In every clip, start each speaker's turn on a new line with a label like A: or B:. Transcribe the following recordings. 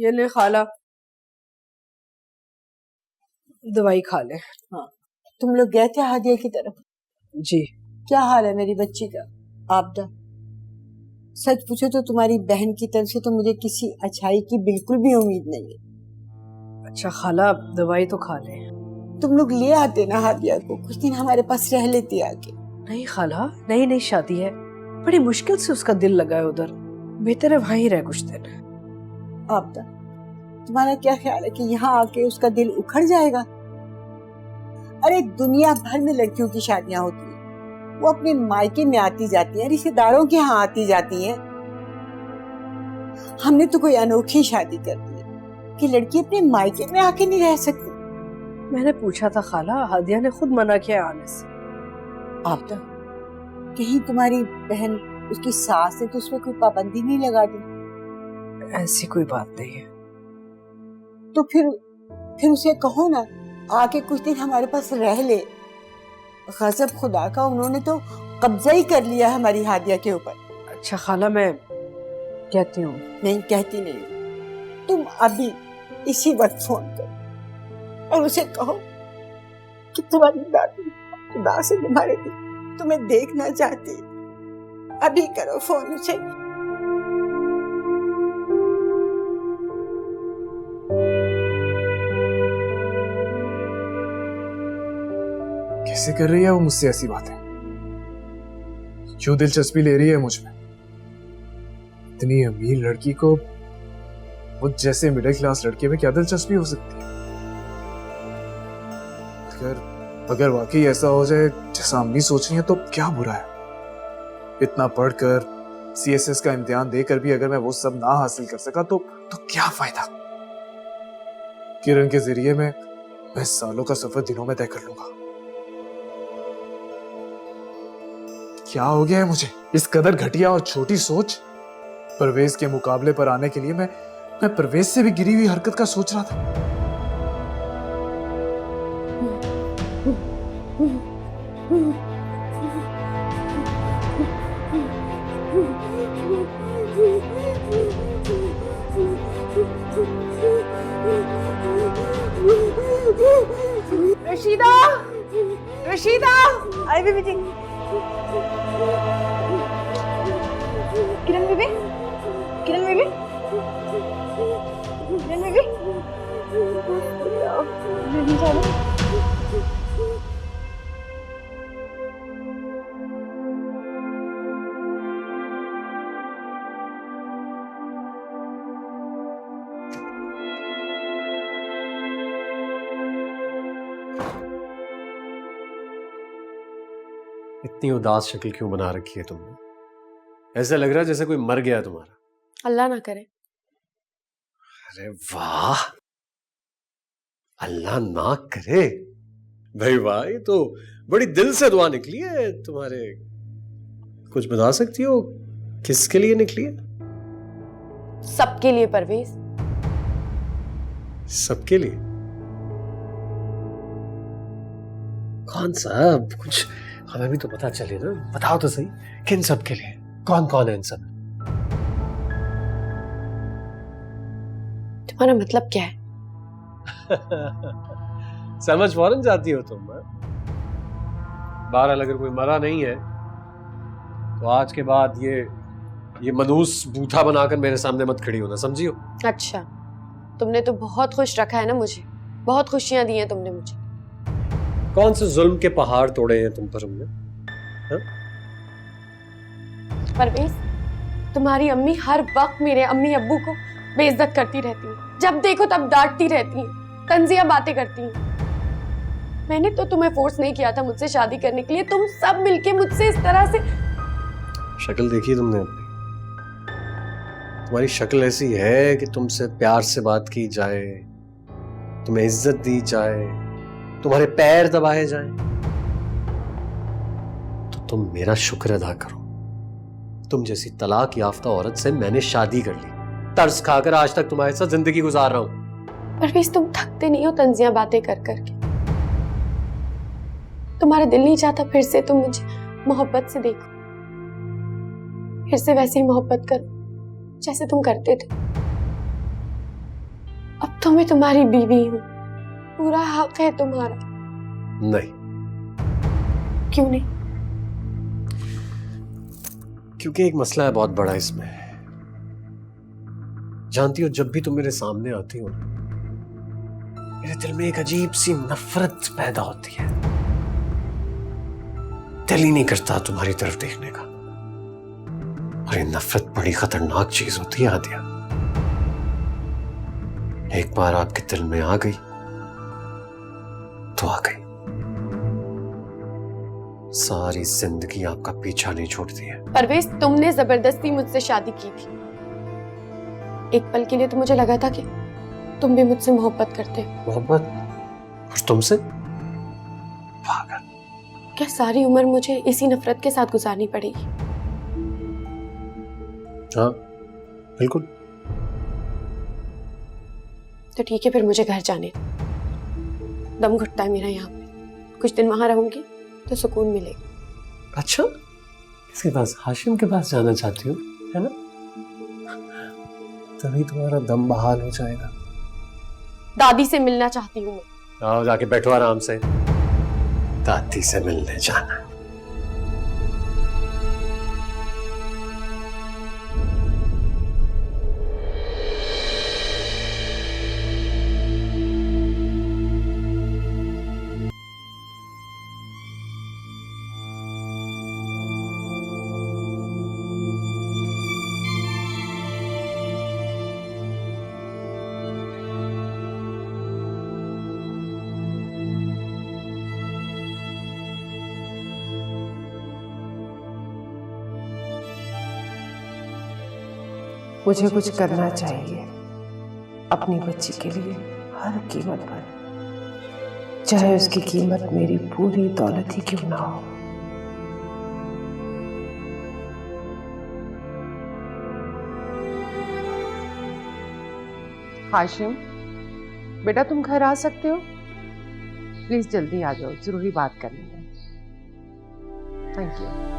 A: ये ले खाला, दवाई खा ले।
B: हाँ, तुम लोग गए थे हादिया की तरफ?
A: जी।
B: क्या हाल है मेरी बच्ची का? आपदा, सच पूछो तो तुम्हारी बहन की तरफ से तो मुझे किसी अच्छाई की बिल्कुल भी उम्मीद नहीं है।
A: अच्छा खाला, दवाई तो खा ले।
B: तुम लोग ले आते ना हादिया को, कुछ दिन हमारे पास रह लेती आके।
A: नहीं खाला, नई नई शादी है, बड़ी मुश्किल से उसका दिल लगा है उधर, बेहतर है वहीं रह कुछ दिन।
B: आपदा, तुम्हारा क्या ख्याल है कि यहाँ आके उसका दिल उखड़ जाएगा? अरे दुनिया भर में लड़कियों की शादियां होती हैं, वो अपने मायके में आती जाती हैं, रिश्तेदारों के यहाँ आती जाती हैं। हमने तो कोई अनोखी शादी कर दी है कि लड़की अपने मायके में आके नहीं रह सकती।
A: मैंने पूछा था खाला, हादिया ने खुद मना किया आने से।
B: आपदा, कहीं तुम्हारी बहन, उसकी सास ने तो उसमें कोई पाबंदी नहीं लगा दी?
A: ऐसी कोई बात नहीं है।
B: तो फिर उसे कहो ना आके कुछ दिन हमारे पास रह ले। गजब खुदा का, उन्होंने तो कब्जा ही कर लिया हमारी हादिया के ऊपर।
A: अच्छा खाला, मैं कहती हूँ।
B: नहीं कहती नहीं, तुम अभी इसी वक्त फोन करो और उसे कहो कि तुम्हारी दादी खुदा से तुम्हारे तुम्हें देखना चाहती। अभी करो फोन उसे।
C: कैसे कर रही है वो मुझसे ऐसी बातें? क्यों दिलचस्पी ले रही है मुझ में? इतनी अमीर लड़की को मुझ जैसे मिडिल क्लास लड़के में क्या दिलचस्पी हो सकती है? अगर वाकई ऐसा हो जाए जैसा अम्मी सोच रही है तो क्या बुरा है? इतना पढ़कर CSS का इम्तिहान देकर भी अगर मैं वो सब ना हासिल कर सका तो क्या फायदा? किरण के जरिए मैं सालों का सफर दिनों में तय कर लूंगा। क्या हो गया है मुझे? इस कदर घटिया और छोटी सोच। परवेज के मुकाबले पर आने के लिए मैं परवेज से भी गिरी हुई हरकत का सोच रहा था।
A: रशीदा, रशीदा, आई बेबी जी। किरण बेबी, किरण बेबी, किरण बेबी, बेबी चलो।
D: इतनी उदास शक्ल क्यों बना रखी है तुमने? ऐसा लग रहा है जैसे कोई मर गया तुम्हारा।
E: अल्लाह ना करे।
D: अरे वाह, अल्लाह ना करे भाई वाह, ये तो बड़ी दिल से दुआ निकली है तुम्हारे। कुछ बता सकती हो किसके लिए निकली है?
E: सबके लिए परवेज।
D: सबके लिए? कौन सा? कुछ हमें भी तो पता चले ना, बताओ तो सही, किन सब के लिए? कौन कौन है इन सब?
E: तुम्हारा मतलब क्या है?
D: समझ फौरन जाती हो तुम। बहरहाल अगर कोई मरा नहीं है तो आज के बाद ये मनूस बूथा बनाकर मेरे सामने मत खड़ी होना, समझियो?
E: अच्छा, तुमने तो बहुत खुश रखा है ना मुझे, बहुत खुशियां दी हैं तुमने मुझे।
D: कौन से जुल्म के पहाड़ तोड़े हैं तुम पर हमने?
E: परवेज, तुम्हारी अम्मी हर वक्त मेरे अम्मी अब्बू को बेइज्जत करती रहती है, जब देखो तब डांटती रहती है, तंजिया बातें करती हैं। मैंने तो तुम्हें फोर्स नहीं किया था मुझसे शादी करने के लिए, तुम सब मिलके मुझसे इस तरह से।
D: शक्ल देखी तुमने अपनी? तुम्हारी शक्ल ऐसी है कि तुमसे प्यार से बात की जाए, तुम्हें इज्जत दी जाए, तुम्हारे पैर दबाए जाएं, तो तुम मेरा शुक्र अदा करो। तुम जैसी तलाक याफ्ता औरत से मैंने शादी कर ली, तरस खाकर आज तक तुम्हारे साथ जिंदगी गुजार रहा हूं।
E: परवेज, तुम थकते नहीं हो तंजिया बातें कर करके? तुम्हारा दिल नहीं चाहता फिर से तुम मुझे मोहब्बत से देखो, फिर से वैसी मोहब्बत करो जैसे तुम करते थे? तो मैं तुम्हारी बीवी हूँ, पूरा हक है तुम्हारा।
D: नहीं,
E: क्यों नहीं?
D: क्योंकि एक मसला है बहुत बड़ा इसमें। जानती हो, जब भी तुम मेरे सामने आती हो मेरे दिल में एक अजीब सी नफरत पैदा होती है। दिल ही नहीं करता तुम्हारी तरफ देखने का। और ये नफरत बड़ी खतरनाक चीज होती है आदिया। एक बार आपके दिल में आ गई तो आ गई, सारी जिंदगी आपका पीछा नहीं छोड़ती है।
E: परवेज, तुमने जबरदस्ती मुझसे शादी की थी। एक पल के लिए तो मुझे लगा था कि तुम भी मुझसे मोहब्बत करते हो।
D: मोहब्बत? और तुमसे? पागल।
E: क्या सारी उम्र मुझे इसी नफरत के साथ गुजारनी पड़ेगी?
D: हाँ, बिल्कुल।
E: तो ठीक है, फिर मुझे घर जाने दो। दम घुटता है मेरा यहाँ पे। कुछ दिन वहां रहूंगी तो सुकून मिलेगा।
D: अच्छा, इसके पास, हाशिम के पास जाना चाहती हो, है ना? तभी तुम्हारा दम बहाल हो जाएगा।
E: दादी से मिलना चाहती हूँ मैं।
D: आओ, जाके बैठो आराम से। दादी से मिलने जाना।
A: मुझे कुछ करना चाहिए अपनी बच्ची के लिए, हर कीमत पर, चाहे उसकी कीमत मेरी पूरी दौलत ही क्यों ना हो।
F: हाशिम, बेटा तुम घर आ सकते हो? प्लीज जल्दी आ जाओ, जरूरी बात करनी है। Thank you.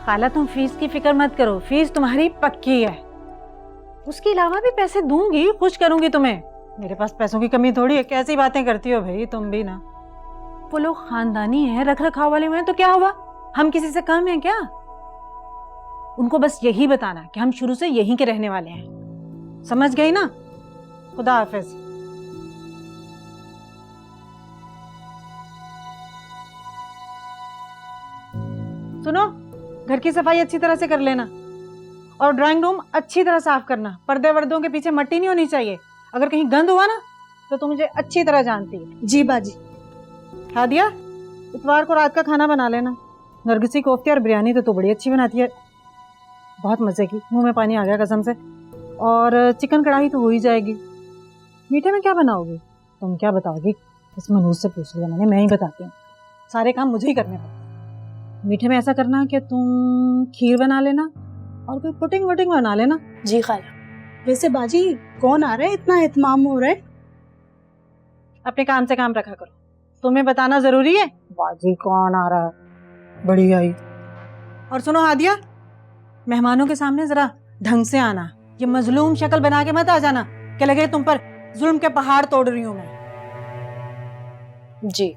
G: खाला, तुम फीस की फिक्र मत करो, फीस तुम्हारी पक्की है। उसके अलावा भी पैसे दूंगी, खुश करूंगी तुम्हें। मेरे पास पैसों की कमी थोड़ी है। कैसी बातें करती हो भाई तुम भी ना। वो लोग खानदानी है, रख रखाव वाले हुए हैं तो क्या हुआ? हम किसी से कम हैं क्या? उनको बस यही बताना कि हम शुरू से यहीं के रहने वाले हैं। समझ गई ना? खुदा हाफिज। सुनो, घर की सफाई अच्छी तरह से कर लेना और ड्राइंग रूम अच्छी तरह साफ करना। पर्दे वर्दों के पीछे मट्टी नहीं होनी चाहिए। अगर कहीं गंद हुआ ना तो तुम मुझे अच्छी तरह जानती है।
H: जी बाजी।
G: हादिया, इतवार को रात का खाना बना लेना। नरगिसी कोफ्ते और बिरयानी तो तू बड़ी अच्छी बनाती है, बहुत मजे की। मुंह में पानी आ गया कसम से। और चिकन कढ़ाई तो हो ही जाएगी। मीठे में क्या बनाओगी? तुम क्या बताओगी? इस मनूज से पूछ लिया मैंने, मैं ही बताती हूँ। सारे काम मुझे ही करने पड़ते। मीठे में ऐसा करना कि तुम खीर बना लेना और कोई पुडिंग वुडिंग बना लेना।
E: जी खाला।
H: वैसे बाजी कौन आ रहा है? इतना इत्माम हो रहा है।
G: अपने काम से काम रखा करो, तुम्हें बताना जरूरी है। बाजी कौन आ रहा है? बड़ी आई। और सुनो हादिया, मेहमानों के सामने जरा ढंग से आना। ये मजलूम शक्ल बना के मत आ जाना कि लगे तुम पर जुल्म के पहाड़ तोड़ रही हूं मैं।
E: जी।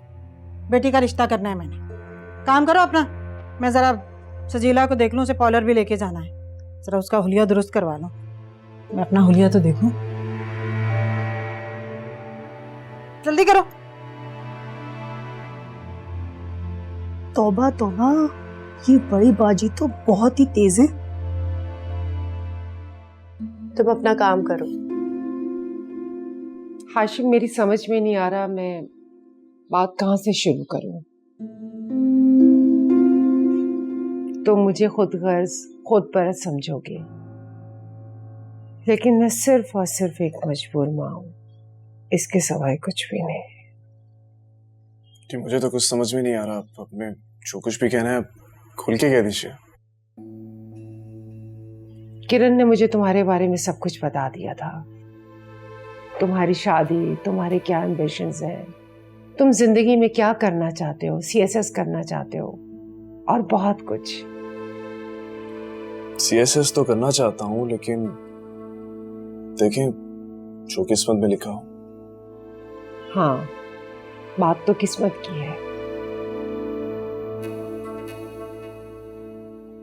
G: बेटी का रिश्ता करना है मैंने। काम करो अपना। मैं जरा सजीला को देख लूं, उसे पॉलर भी लेके जाना है। जरा उसका हुलिया दुरुस्त करवा लो। मैं अपना हुलिया तो देखूं। जल्दी करो।
H: तौबा तौबा, ये बड़ी बाजी तो बहुत ही तेज है।
E: तुम अपना काम करो।
F: हाशिम, मेरी समझ में नहीं आ रहा मैं बात कहाँ से शुरू करूं। तो मुझे खुद गर्ज खुद पर समझोगे, लेकिन मैं सिर्फ और सिर्फ एक मजबूर माँ हूं, इसके सिवाय कुछ भी नहीं।
C: कि मुझे तो कुछ समझ में नहीं आ रहा। अब मैं जो कुछ भी कहना है खुल के कह दीजिए।
F: किरण ने मुझे तुम्हारे बारे में सब कुछ बता दिया था। तुम्हारी शादी, तुम्हारे क्या एम्बिशंस हैं,
A: तुम जिंदगी में क्या करना चाहते हो, सीएसएस करना चाहते हो और बहुत कुछ।
C: सीएसएस तो करना चाहता हूँ, लेकिन देखें जो किस्मत में लिखा हो।
A: हाँ, बात तो किस्मत की है।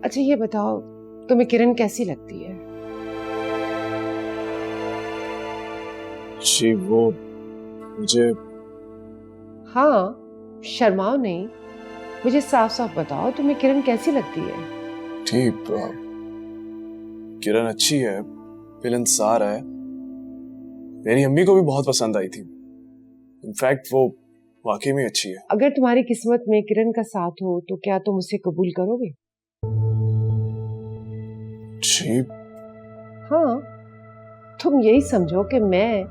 A: अच्छा ये बताओ, तुम्हें किरण कैसी लगती है?
C: जी वो मुझे,
A: हाँ शर्माओ नहीं, मुझे साफ साफ बताओ तुम्हें किरण कैसी लगती है?
C: ठीक, किरण अच्छी है, मिलनसार है, मेरी अम्मी को भी बहुत पसंद आई थी। इनफैक्ट वो वाकई में अच्छी है।
A: अगर तुम्हारी किस्मत में किरण का साथ हो तो क्या तुम उसे कबूल करोगे?
C: जी
A: हाँ, तुम यही समझो कि मैं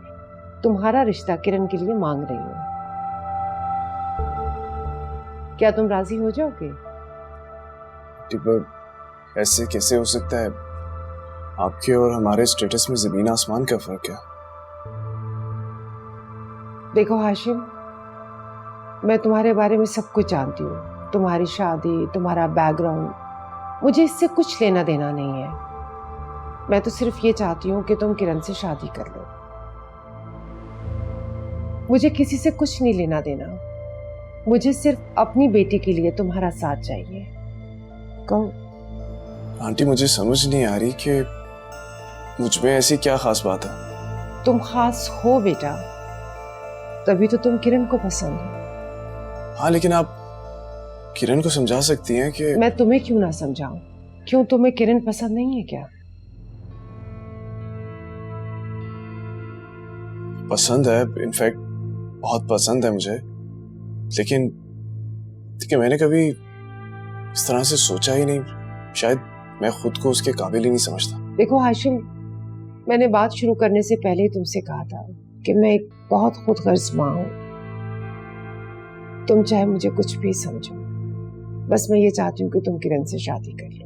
A: तुम्हारा रिश्ता किरण के लिए मांग रही हूँ। क्या तुम राजी हो जाओगे?
C: पर ऐसे कैसे हो सकता है? आपके और हमारे स्टेटस में जमीन आसमान का फर्क है।
A: देखो हाशिम, मैं तुम्हारे बारे में सब कुछ जानती हूँ, तुम्हारी शादी, तुम्हारा बैकग्राउंड, मुझे इससे कुछ लेना देना नहीं है। मैं तो सिर्फ ये चाहती हूँ कि तुम किरण से शादी कर लो। मुझे किसी से कुछ नहीं लेना देना, मुझे सिर्फ अपनी बेटी के लिए तुम्हारा साथ चाहिए। कहो।
C: आंटी मुझे समझ नहीं आ रही कि मुझ में ऐसी क्या खास बात है।
A: तुम खास हो बेटा, तभी तो तुम किरण को पसंद हो।
C: हाँ लेकिन आप किरण को समझा सकती हैं कि
A: मैं तुम्हें क्यों ना समझाऊं? क्यों तुम्हें किरण पसंद नहीं है क्या?
C: पसंद है, इनफैक्ट बहुत पसंद है मुझे, लेकिन मैंने कभी इस तरह से सोचा ही नहीं। शायद मैं खुद को उसके काबिल ही नहीं समझता।
A: देखो हाशिम, मैंने बात शुरू करने से पहले ही तुमसे कहा था कि मैं एक बहुत खुदगर्ज माँ हूं। तुम चाहे मुझे कुछ भी समझो, बस मैं ये चाहती हूँ कि तुम किरण से शादी कर लो।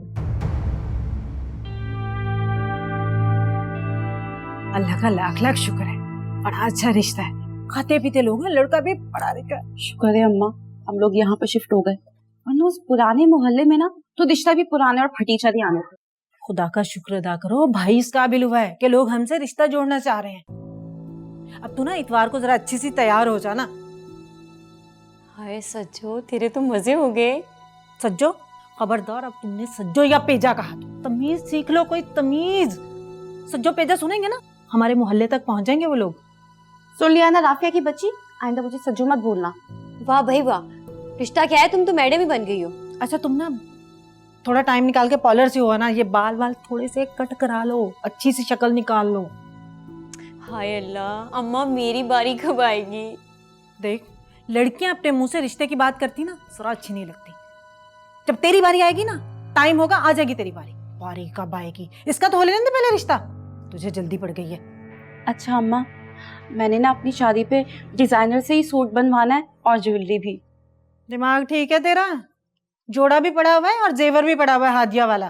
H: अल्लाह का लाख लाख शुक्र है, बड़ा अच्छा रिश्ता है, खाते पीते लोग हैं, लड़का भी पढ़ा लिखा है।
I: शुक्र है अम्मा, हम लोग यहाँ पे शिफ्ट हो गए, वरना उस पुराने मोहल्ले में ना तो रिश्ता भी पुराने और फटीचरी आने थे।
H: खुदा का शुक्र अदा करो, भाई इस काबिल हुआ है कि लोग हमसे रिश्ता जोड़ना चाह रहे हैं। अब तू ना इतवार को जरा अच्छी सी तैयार हो जाना।
E: हाय सज्जो, तेरे तो मजे हो गए।
H: सज्जो खबरदार, अब तुमने सज्जो या पेजा कहा तो तमीज सीख लो, कोई तमीज। सज्जो पेजा सुनेंगे ना, हमारे मोहल्ले तक पहुंच जाएंगे वो लोग।
I: सुन लिया ना राफिया की बच्ची, आइंदा मुझे सज्जो मत बोलना।
E: वाह भाई वाह, रिश्ता क्या है, तुम तो मैडम ही बन गई हो।
H: अच्छा तुम ना थोड़ा टाइम निकाल के पार्लर से हो ना, ये बाल बाल थोड़े से कट करा लो, अच्छी सी शक्ल निकाल लो।
E: हाय अल्लाह, अम्मा मेरी बारी कब आएगी?
H: देख, लड़कियां अपने मुंह से रिश्ते की बात करती ना, जरा अच्छी नहीं लगती। जब तेरी बारी आएगी ना, टाइम होगा, आ जाएगी तेरी बारी। बारी कब आएगी? इसका तो हो लेने दे पहले रिश्ता, तुझे जल्दी पड़ गई है।
I: अच्छा अम्मा, मैंने ना अपनी शादी पे डिजाइनर से ही सूट बनवाना है और ज्वेलरी भी।
H: दिमाग ठीक है तेरा? जोड़ा भी पड़ा हुआ है और जेवर भी पड़ा हुआ है हादिया वाला।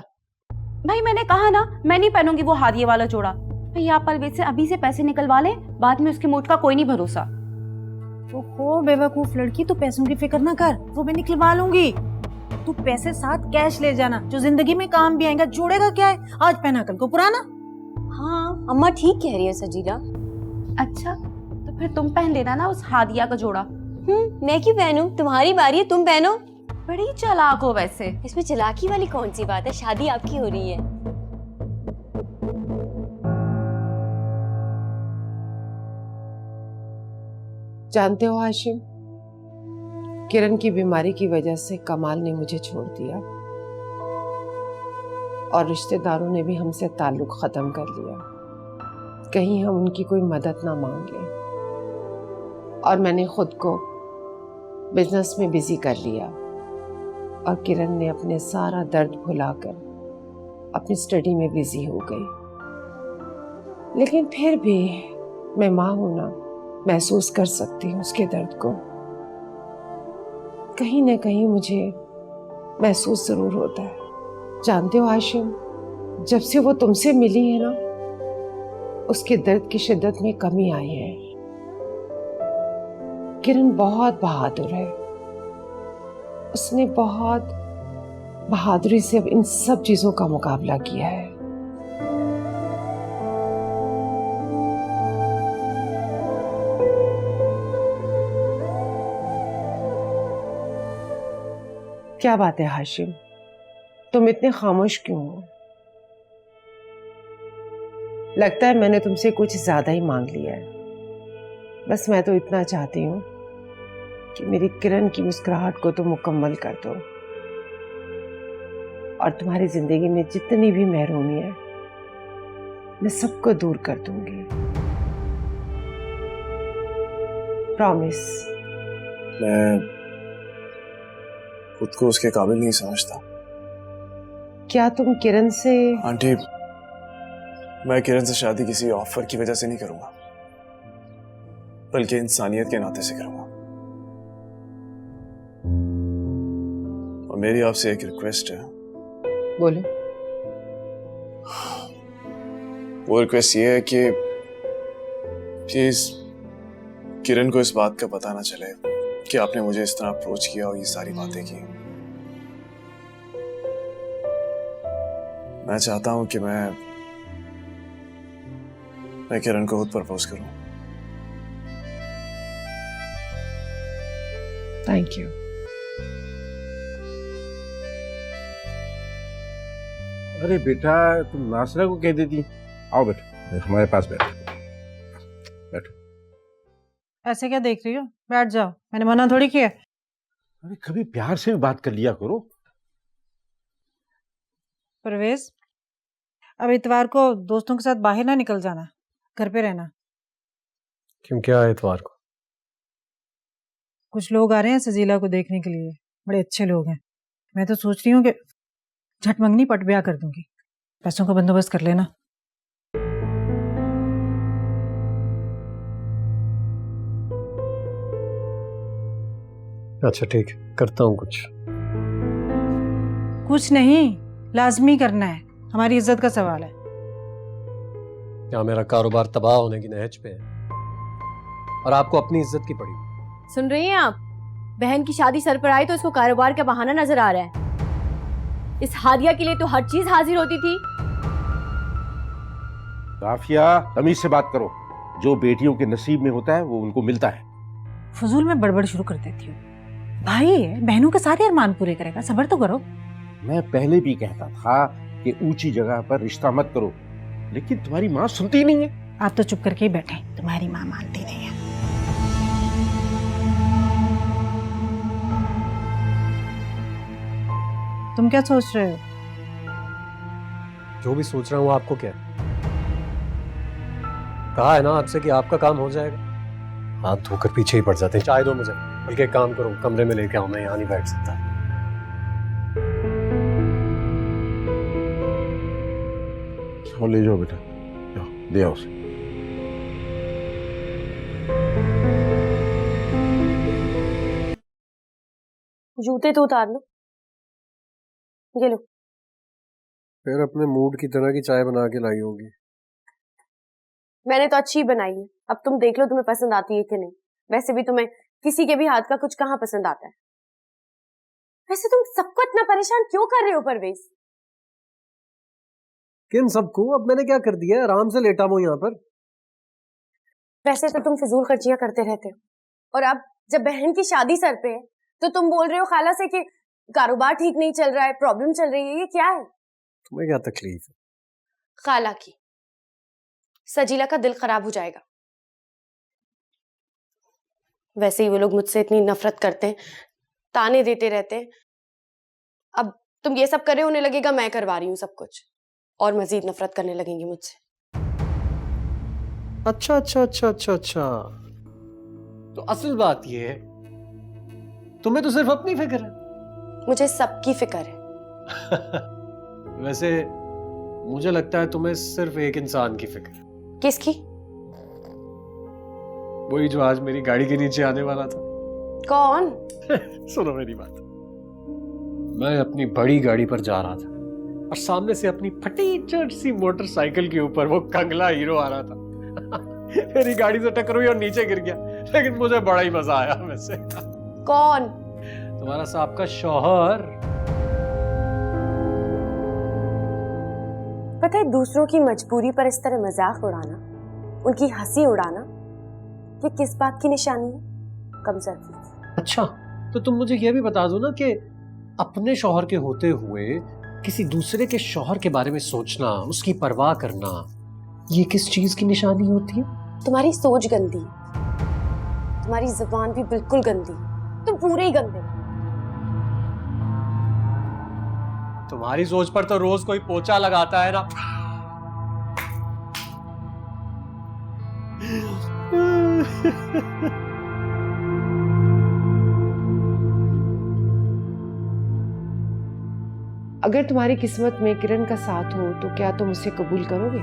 I: भाई मैंने कहा ना, मैं नहीं पहनूंगी वो हादिया वाला जोड़ा। भैया आप अलवेज से अभी से पैसे निकलवा ले, बाद में उसके मूड का कोई नहीं भरोसा।
H: ओहो बेवकूफ लड़की, तू पैसों की फिक्र ना कर, वो मैं निकलवा लूंगी। तू पैसे साथ कैश ले जाना, जो जिंदगी में काम भी आएगा। जोड़ेगा क्या है, आज पहना कल को पुराना।
E: हाँ अम्मा ठीक कह रही है सजीला।
I: अच्छा तो फिर तुम पहन लेना ना उस हादिया का जोड़ा।
E: मैं क्यों पहनूं? तुम्हारी बारी है, तुम पहनो।
I: बड़ी चालाक हो वैसे।
E: इसमें चालाकी वाली कौन सी बात है, शादी आपकी हो रही है।
A: जानते हो हाशिम, किरण की बीमारी की वजह से कमाल ने मुझे छोड़ दिया और रिश्तेदारों ने भी हमसे ताल्लुक खत्म कर लिया, कहीं हम उनकी कोई मदद ना मांग लें। और मैंने खुद को बिजनेस में बिजी कर लिया और किरण ने अपने सारा दर्द भुलाकर अपनी स्टडी में बिजी हो गई। लेकिन फिर भी मैं माँ हूं ना, महसूस कर सकती हूँ उसके दर्द को। कहीं ना कहीं मुझे महसूस जरूर होता है। जानते हो हाशिम, जब से वो तुमसे मिली है ना, उसके दर्द की शिद्दत में कमी आई है। किरण बहुत बहादुर है। उसने बहुत बहादुरी से अब इन सब चीजों का मुकाबला किया है। क्या बात है हाशिम, तुम इतने खामोश क्यों हो? लगता है मैंने तुमसे कुछ ज्यादा ही मांग लिया है। बस मैं तो इतना चाहती हूँ कि मेरी किरण की मुस्कुराहट को तो मुकम्मल कर दो, और तुम्हारी जिंदगी में जितनी भी महरूमी है मैं सबको दूर कर दूंगी। प्रॉमिस।
C: मैं खुद को उसके काबिल नहीं समझता।
A: क्या तुम किरण से?
C: आंटी, मैं किरण से शादी किसी ऑफर की वजह से नहीं करूंगा, बल्कि इंसानियत के नाते से करूंगा। और मेरी आपसे एक रिक्वेस्ट है।
A: बोलो।
C: वो रिक्वेस्ट ये है कि प्लीज किरण को इस बात का पता ना चले कि आपने मुझे इस तरह अप्रोच किया और ये सारी बातें की। मैं चाहता हूं कि मैं किरण को खुद प्रपोज करूं।
A: Thank you.
J: अरे बेटा, तुम नासरा को कह देती। आओ बेटा, हमारे पास बैठो। बैठो।
G: ऐसे क्या देख रही हो? बैठ जाओ, मैंने मना थोड़ी किया।
J: अरे कभी प्यार से भी बात कर लिया करो।
G: परवेज, अब इतवार को दोस्तों के साथ बाहर ना निकल जाना, घर पे रहना।
D: क्यों, क्या है इतवार को?
G: कुछ लोग आ रहे हैं सजीला को देखने के लिए, बड़े अच्छे लोग हैं। मैं तो सोच रही हूँ कि झट मंगनी पट ब्याह कर दूंगी। पैसों का बंदोबस्त कर लेना।
D: अच्छा ठीक है, करता हूँ कुछ।
G: कुछ नहीं, लाजमी करना है, हमारी इज्जत का सवाल है।
D: क्या मेरा कारोबार तबाह होने की नहज पे है और आपको अपनी इज्जत की पड़ी?
I: सुन रही हैं आप? बहन की शादी सर पर आई तो इसको कारोबार का बहाना नजर आ रहा है। इस हादिया के लिए तो हर चीज हाजिर होती थी।
J: काफिया, तमीज से बात करो। जो बेटियों के नसीब में होता है वो उनको मिलता है।
G: फजूल में बड़बड़ शुरू कर देती हूँ। भाई है, बहनों के सारे अरमान पूरे करेगा, सब्र तो करो।
J: मैं पहले भी कहता था कि ऊंची जगह पर रिश्ता मत करो, लेकिन तुम्हारी माँ सुनती नहीं है।
G: आप तो चुप करके ही बैठे, तुम्हारी माँ मानती नहीं है। तुम क्या सोच रहे हो?
D: जो भी सोच रहा हूँ आपको क्या? कहा है ना आपसे कि आपका काम हो जाएगा। हाथ धोकर पीछे ही पड़ जाते हैं। चाय दो मुझे, बल्कि एक काम करो, कमरे में लेके आओ, मैं यहाँ नहीं बैठ सकता।
J: ले जाओ बेटा, जाओ दे आओ उसे।
E: जूते तो उतार लो। ये लो।
D: फिर अपने मूड की तरह की चाय बना के लाई होगी।
E: मैंने तो अच्छी बनाई है, अब तुम देख लो तुम्हें पसंद आती है कि नहीं। वैसे भी तुम्हें किसी के भी हाथ का कुछ कहाँ पसंद आता है। वैसे तुम सबको इतना परेशान क्यों कर रहे हो परवेज?
D: किन सबको? अब मैंने क्या कर दिया? आराम से लेटा हूँ यहाँ पर।
E: वैसे तो तुम फिजूल खर्चियां करते रहते हो, और अब जब बहन की शादी सर पे है तो तुम बोल रहे हो खाला से कि कारोबार ठीक नहीं चल रहा है, प्रॉब्लम चल रही है। ये क्या है?
D: तुम्हें क्या तकलीफ है?
E: खाला की, सजीला का दिल खराब हो जाएगा। वैसे ही वो लोग मुझसे इतनी नफरत करते हैं, ताने देते रहते हैं। अब तुम ये सब कर रहे हो, उन्हें लगेगा मैं करवा रही हूँ सब कुछ, और मजीद नफरत करने लगेंगे मुझसे।
D: अच्छा अच्छा अच्छा अच्छा अच्छा, तो असल बात ये है, तुम्हें तो सिर्फ अपनी फिक्र है।
E: मुझे सबकी फिक्र है।
D: वैसे मुझे लगता है तुम्हें सिर्फ एक इंसान की फिक्र है।
E: किसकी?
D: वही जो आज मेरी गाड़ी के नीचे आने वाला था।
E: कौन?
D: सुनो मेरी बात। मैं अपनी बड़ी गाड़ी पर जा रहा था और सामने से अपनी फटी चट सी मोटरसाइकिल के ऊपर वो कंगला हीरो आ रहा था। मेरी गाड़ी से टक्कर हुई और नीचे गिर गया, लेकिन मुझे बड़ा ही मजा आया वैसे।
E: कौन?
D: तुम्हारा साहब का शौहर।
E: पता है, दूसरों की मजबूरी पर इस तरह मजाक उड़ाना, उनकी हंसी उड़ाना, ये किस बात की निशानी है? कमजोरी।
D: अच्छा, तो तुम मुझे यह भी बता दो ना कि अपने शौहर के होते हुए किसी दूसरे के शौहर के बारे में सोचना, उसकी परवाह करना, ये किस चीज की निशानी होती है?
E: तुम्हारी सोच गंदी है, तुम्हारी जुबान भी बिल्कुल गंदी है, तुम पूरे ही गंदे हो।
D: तुम्हारी सोच पर तो रोज कोई पोछा लगाता है ना।
A: अगर तुम्हारी किस्मत में किरण का साथ हो तो क्या तुम उसे कबूल करोगे?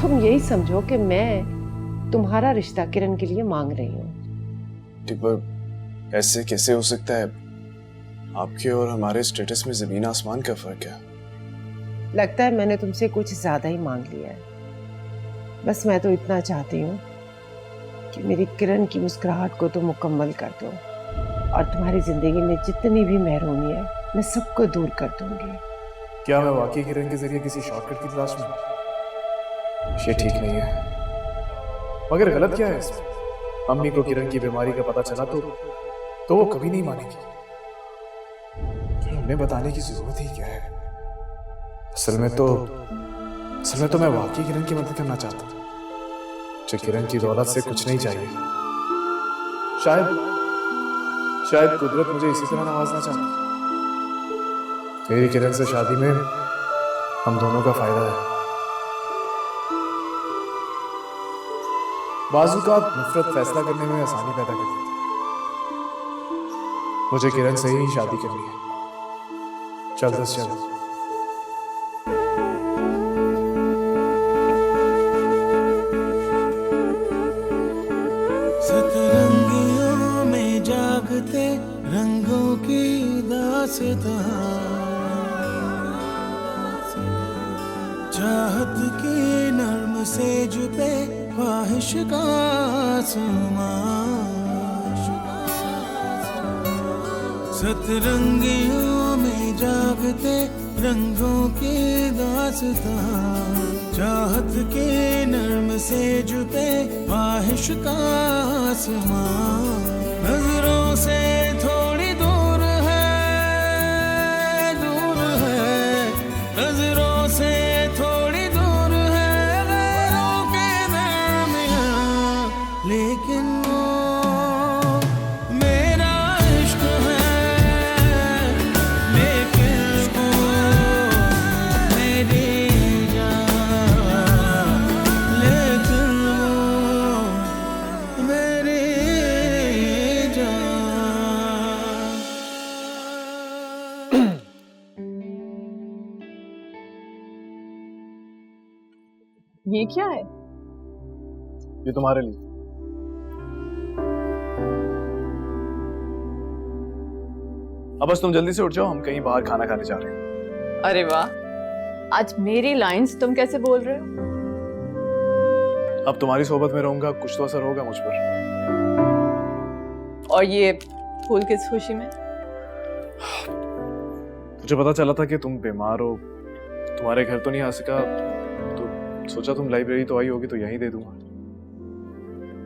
A: तुम यही समझो कि मैं तुम्हारा रिश्ता किरण के लिए मांग रही हूँ।
C: ठीक, पर ऐसे कैसे हो सकता है? आपके और हमारे स्टेटस में जमीन आसमान का फर्क है।
A: लगता है मैंने तुमसे कुछ ज्यादा ही मांग लिया है। बस मैं तो इतना चाहती हूँ कि मेरी किरण की मुस्कुराहट को तो मुकम्मल कर दो, और तुम्हारी जिंदगी में जितनी भी महरूमी है मैं सबको दूर कर दूंगी।
C: क्या मैं वाकई किरण के जरिए किसी शॉर्टकट की तलाश में? ये ठीक नहीं है। मगर गलत क्या है इसमें? अम्मी को किरण की बीमारी का पता चला तो वो कभी नहीं मानेगी। उन्हें बताने की जरूरत ही क्या है? असल में तो मैं वाकई किरण की मदद करना चाहता हूँ। मुझे किरण की दौलत से कुछ नहीं चाहिए। शायद कुदरत मुझे इसी तरह नवाजना चाहती है। मेरी किरण से शादी में हम दोनों का फायदा है। बाज़-औक़ात नफरत फैसला करने में आसानी पैदा करती है। मुझे किरण से ही शादी करनी है, जल्द से जल्द।
K: सतरंगियों में जागते रंगों की दास्तां, चाहत की नर्म सेज पे ख्वाहिश का आसमां। सतरंगियों में जागते रंगों की दास्तां, चाहत के नर्म सेज पे ख्वाहिश का आसमां। नजरों से थोड़ी दूर है, नजरों से थोड़ी दूर है गैरों के दरमियां, लेकिन वो मेरा इश्क है, लेकिन वो मेरी जान, लेकिन वो मेरी जान।
F: ये क्या है?
C: ये तुम्हारे लिए। अब बस तुम जल्दी से उठ जाओ, हम कहीं बाहर खाना खाने जा रहे हैं।
F: अरे वाह, आज मेरी लाइंस तुम कैसे बोल रहे हो?
C: अब तुम्हारी सोबत में रहूंगा, कुछ तो असर होगा मुझ पर।
F: और ये फूल किस खुशी में?
C: मुझे पता चला था कि तुम बीमार हो, तुम्हारे घर तो नहीं आ सका, तो सोचा तुम लाइब्रेरी तो आई होगी तो यहीं दे दूंगा।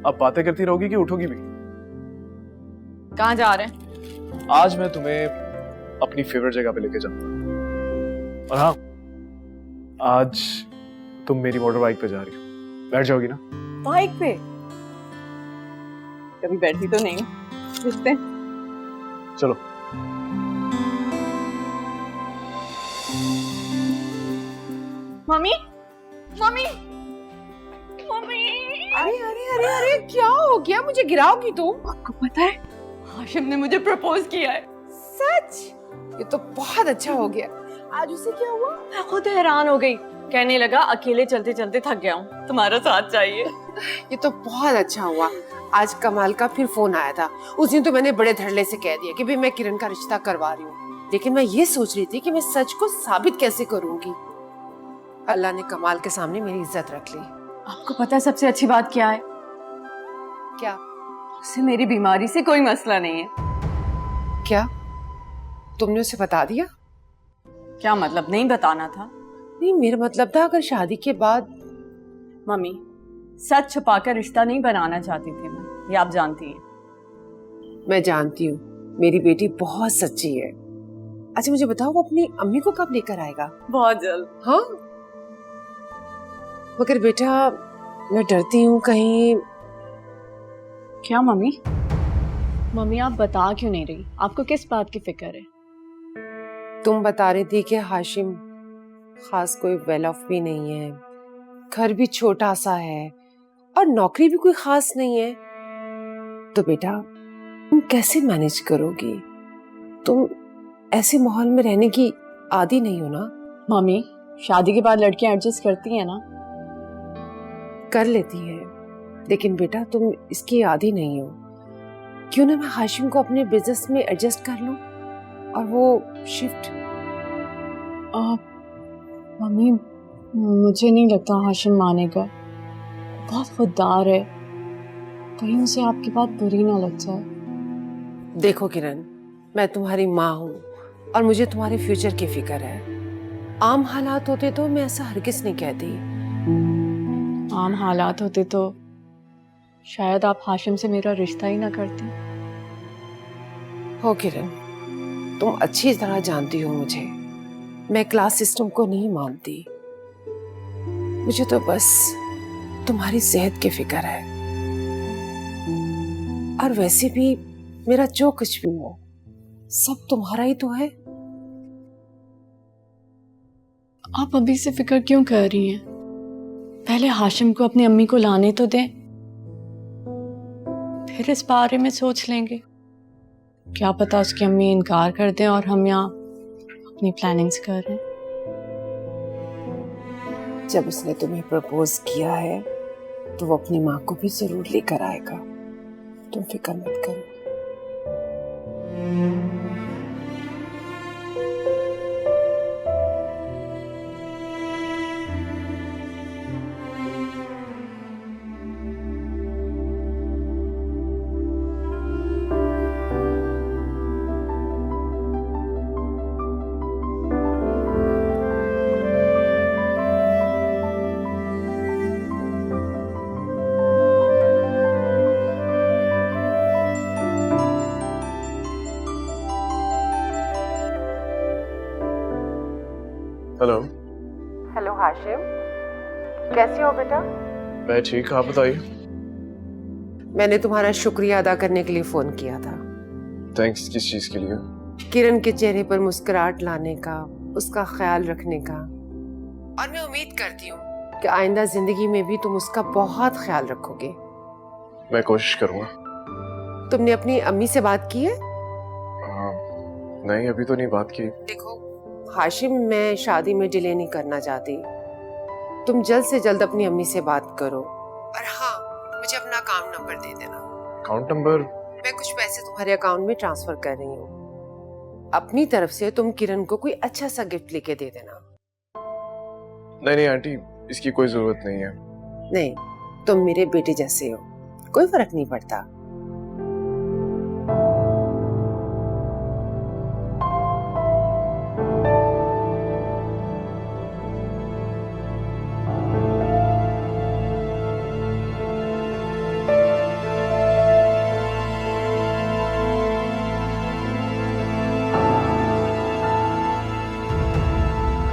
C: अब बातें करती रहोगी कि उठोगी भी?
F: कहाँ जा रहे हैं?
C: आज मैं तुम्हें अपनी फेवरेट जगह पे लेके जाऊंगा। और हाँ, आज तुम मेरी मोटर बाइक पे जा रही हो, बैठ जाओगी ना?
F: बाइक पे? कभी बैठी तो नहीं, पूछते हैं।
C: चलो।
F: Mummy, mummy, mummy! अरे अरे अरे अरे, क्या हो गया? मुझे गिराओगी तुम? आपको पता है, हाशिम ने मुझे प्रपोज किया है। सच? ये तो बहुत अच्छा हो गया। आज उसे क्या हुआ? मैं खुद हैरान हो गई। कहने लगा अकेले चलते चलते थक गया हूँ, तुम्हारा साथ चाहिए।
A: ये तो बहुत अच्छा हुआ। आज कमाल का फिर फोन आया था। उस दिन तो मैंने बड़े धड़ल्ले से कह दिया कि भाई मैं किरण का रिश्ता करवा रही हूँ, लेकिन मैं ये सोच रही थी कि मैं सच को साबित कैसे करूंगी। अल्लाह ने कमाल के सामने मेरी इज्जत रख ली।
F: आपको पता है सबसे अच्छी बात क्या है?
A: क्या?
F: उसे मेरी बीमारी से कोई मसला नहीं है।
A: क्या तुमने उसे बता दिया?
F: क्या मतलब? नहीं बताना था?
A: नहीं, मेरा मतलब था अगर शादी के बाद।
F: मम्मी, सच छुपाकर रिश्ता नहीं बनाना चाहती थी मैं, ये आप जानती हैं।
A: मैं जानती हूँ, मेरी बेटी बहुत सच्ची है। अच्छा मुझे बताओ, वो अपनी अम्मी को कब लेकर आएगा?
F: बहुत जल्द।
A: हाँ, मगर बेटा मैं डरती हूँ कहीं।
F: क्या मम्मी? मम्मी आप बता क्यों नहीं रही? आपको किस बात की फिक्र है?
A: तुम बता रही थी कि हाशिम खास कोई वेल ऑफ भी नहीं है, घर भी छोटा सा है और नौकरी भी कोई खास नहीं है। तो बेटा तुम कैसे मैनेज करोगी? तुम ऐसे माहौल में रहने की आदी नहीं हो ना।
F: मम्मी, शादी के बाद लड़कियां एडजस्ट करती हैं ना।
A: कर लेती है, लेकिन बेटा तुम इसकी आदी नहीं हो। क्यों ना मैं हाशिम को अपने बिजनेस में एडजस्ट कर लूं और वो शिफ्ट।
F: मम्मी, मुझे नहीं लगता हाशिम मानेगा। बहुत खुददार है, कहीं उसे आपकी बात बुरी ना लग जाए।
A: देखो किरण, मैं तुम्हारी माँ हूँ और मुझे तुम्हारे फ्यूचर की फिक्र है। आम हालात होते तो मैं ऐसा हरगिज नहीं कहती।
F: आम हालात होते तो शायद आप हाशिम से मेरा रिश्ता ही ना करती।
A: हो किरण, तुम अच्छी तरह जानती हो मुझे, मैं क्लास सिस्टम को नहीं मानती। मुझे तो बस तुम्हारी सेहत की फिक्र है। और वैसे भी मेरा जो कुछ भी हो सब तुम्हारा ही तो है।
F: आप अभी से फिक्र क्यों कर रही हैं? पहले हाशिम को अपनी अम्मी को लाने तो दें, फिर इस बारे में सोच लेंगे। क्या पता उसकी अम्मी इनकार कर दें और हम यहाँ अपनी प्लानिंग्स कर रहे हैं।
A: जब उसने तुम्हें प्रपोज किया है तो वो अपनी माँ को भी जरूर लेकर आएगा, तुम फिक्र मत करो।
C: हेलो।
A: हेलो हाशिम, कैसे हो बेटा?
C: मैं ठीक, आप बताइए।
A: मैंने तुम्हारा शुक्रिया अदा करने के लिए फोन किया था।
C: थैंक्स, किस चीज के लिए?
A: किरण के चेहरे पर मुस्कुराहट लाने का, उसका ख्याल रखने का। और मैं उम्मीद करती हूँ कि आइंदा जिंदगी में भी तुम उसका बहुत ख्याल रखोगे।
C: मैं कोशिश करूंगा।
A: तुमने अपनी अम्मी से बात की है?
C: नहीं, अभी तो नहीं बात की।
A: देखो हाशिम, मैं शादी में डिले नहीं करना चाहती। तुम जल्द से जल्द अपनी अम्मी से बात करो। और हाँ, मुझे अपना अकाउंट नंबर दे देना।
C: Account number?
A: मैं कुछ पैसे तुम्हारे अकाउंट में ट्रांसफर कर रही हूँ। अपनी तरफ से तुम किरण को कोई अच्छा सा गिफ्ट लेके दे देना।
C: नहीं नहीं आंटी, इसकी कोई जरूरत नहीं है।
A: नहीं, तुम मेरे बेटे जैसे हो, कोई फर्क नहीं पड़ता।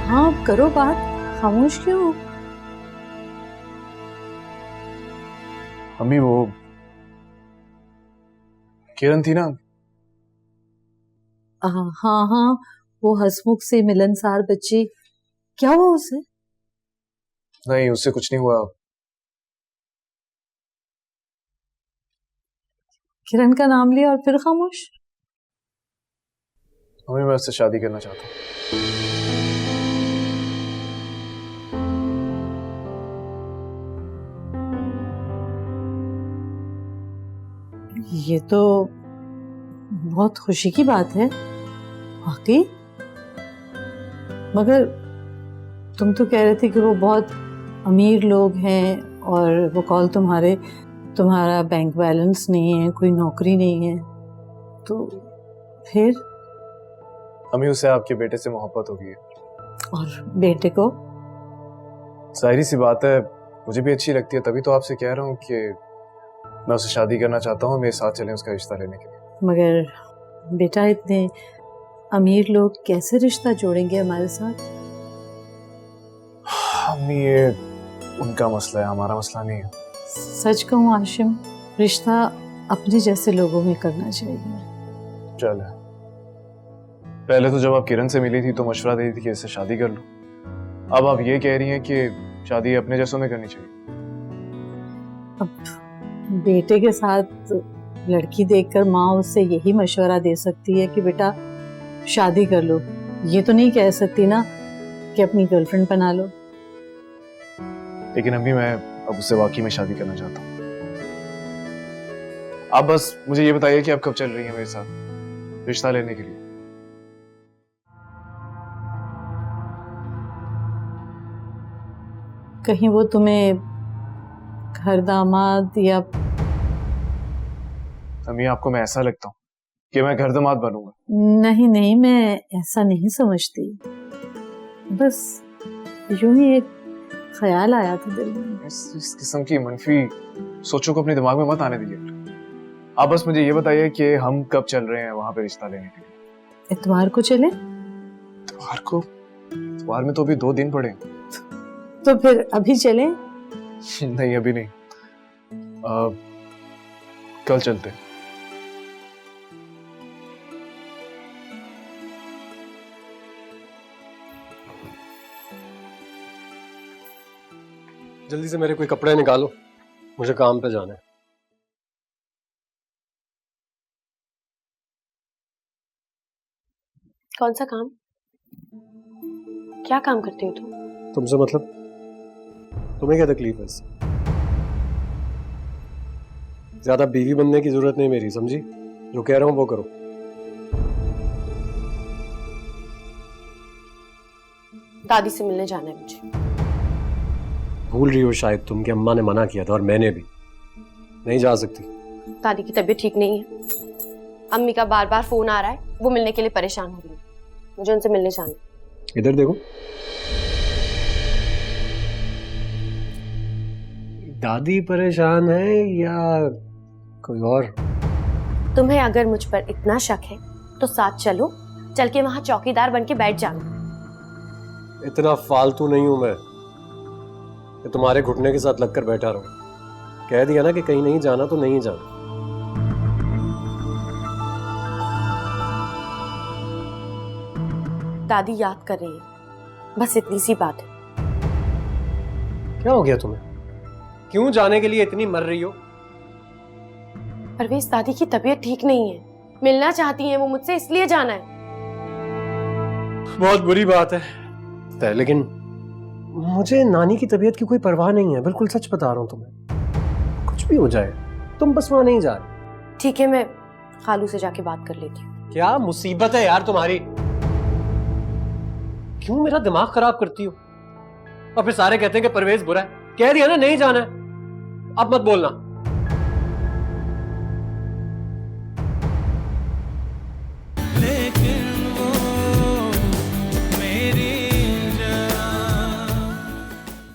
H: हाँ करो बात, खामोश क्यों हो?
C: अम्मी, वो किरण थी ना?
H: हाँ हाँ, वो हंसमुख से मिलनसार बच्ची, क्या हुआ उसे?
C: नहीं, उससे कुछ नहीं हुआ।
H: किरण का नाम लिया और फिर खामोश?
C: अम्मी, मैं उससे शादी करना चाहता हूँ।
H: ये तो बहुत खुशी की बात है वाकई। मगर तुम तो कह रहे थे कि वो बहुत अमीर लोग हैं और वो कॉल तुम्हारा बैंक बैलेंस नहीं है, कोई नौकरी नहीं है, तो फिर?
C: अम्मी उससे आपके बेटे से मोहब्बत हो गई है।
H: और बेटे को?
C: जाहिर सी बात है, मुझे भी अच्छी लगती है, तभी तो आपसे कह रहा हूँ कि मैं उससे शादी करना चाहता हूँ, मेरे साथ चलें उसका रिश्ता लेने के लिए।
H: मगर बेटा इतने अमीर लोग कैसे रिश्ता जोड़ेंगे हमारे साथ?
C: अम्मी ये उनका मसला है, हमारा मसला नहीं है।
H: सच कहूँ आशिम, रिश्ता अपने जैसे लोगों में करना चाहिए।
C: चल, पहले तो जब आप किरण से मिली थी तो मशवरा दी थी कि इससे शादी कर लो, अब आप ये कह रही हैं कि शादी अपने जैसों में करनी चाहिए।
H: अब बेटे के साथ लड़की देखकर माँ उससे यही मशवरा दे सकती है कि बेटा शादी कर लो, ये तो नहीं कह सकती ना कि अपनी गर्लफ्रेंड बना लो।
C: लेकिन अम्मी मैं अब उससे वाकई में शादी करना चाहता हूँ। आप बस मुझे ये बताइए कि आप कब चल रही हैं मेरे साथ रिश्ता लेने के लिए।
H: कहीं वो तुम्हें घर दामाद या?
C: अम्मी आपको मैं ऐसा लगता हूँ कि मैं घर दामाद बनूंगा?
H: नहीं नहीं, मैं ऐसा नहीं समझती, बस यूं ही एक ख्याल आया था दिल में।
C: इस किस्म की मनफी सोचों को अपने दिमाग में मत आने दीजिए। आप बस मुझे ये बताइए कि हम कब चल रहे हैं वहां पे रिश्ता लेने के लिए?
H: इतवार को चले?
C: इतवार को? इतवार में तो अभी 2 दिन पड़े।
H: तो फिर अभी चले?
C: नहीं अभी नहीं, कल चलते।
D: जल्दी से मेरे कोई कपड़े निकालो, मुझे काम पे जाना है।
E: कौन सा काम? क्या काम करते हो तुम?
D: तुमसे मतलब? तुम्हें क्या तकलीफ है इससे? ज्यादा बीवी बनने की जरूरत नहीं मेरी, समझी? जो कह रहा हूं वो करो।
E: दादी से मिलने जाना है मुझे।
D: भूल रही हो शायद तुम कि अम्मा ने मना किया था, और मैंने भी। नहीं जा सकती।
E: दादी की तबीयत ठीक नहीं है, अम्मी का बार बार फोन आ रहा है, वो मिलने के लिए परेशान हो रही है, मुझे उनसे मिलने जाना है।
D: इधर देखो, दादी परेशान है या कोई और?
E: तुम्हें अगर मुझ पर इतना शक है तो साथ चलो, चल के वहां चौकीदार बन के बैठ जाना।
D: इतना फालतू नहीं हूं मैं कि तुम्हारे घुटने के साथ लगकर बैठा रहूं। कह दिया ना कि कहीं नहीं जाना तो नहीं जाना।
E: दादी याद कर रही है, बस इतनी सी बात है।
D: क्या हो गया तुम्हें? क्यों जाने के लिए इतनी मर रही हो?
E: परवेज, दादी की तबीयत ठीक नहीं है, मिलना चाहती हैं वो मुझसे, इसलिए जाना है।
D: बहुत बुरी बात है, लेकिन मुझे नानी की तबीयत की कोई परवाह नहीं है, बिल्कुल सच बता रहा हूं तुम्हें। कुछ भी हो जाए, तुम बस वहां नहीं जा रहे।
E: ठीक है, मैं खालू से जाके बात कर लेती हूँ।
D: क्या मुसीबत है यार तुम्हारी? क्यों मेरा दिमाग खराब करती हो? और फिर सारे कहते हैं कि परवेज बुरा है। कह दिया ना नहीं जाना है, अब मत बोलना।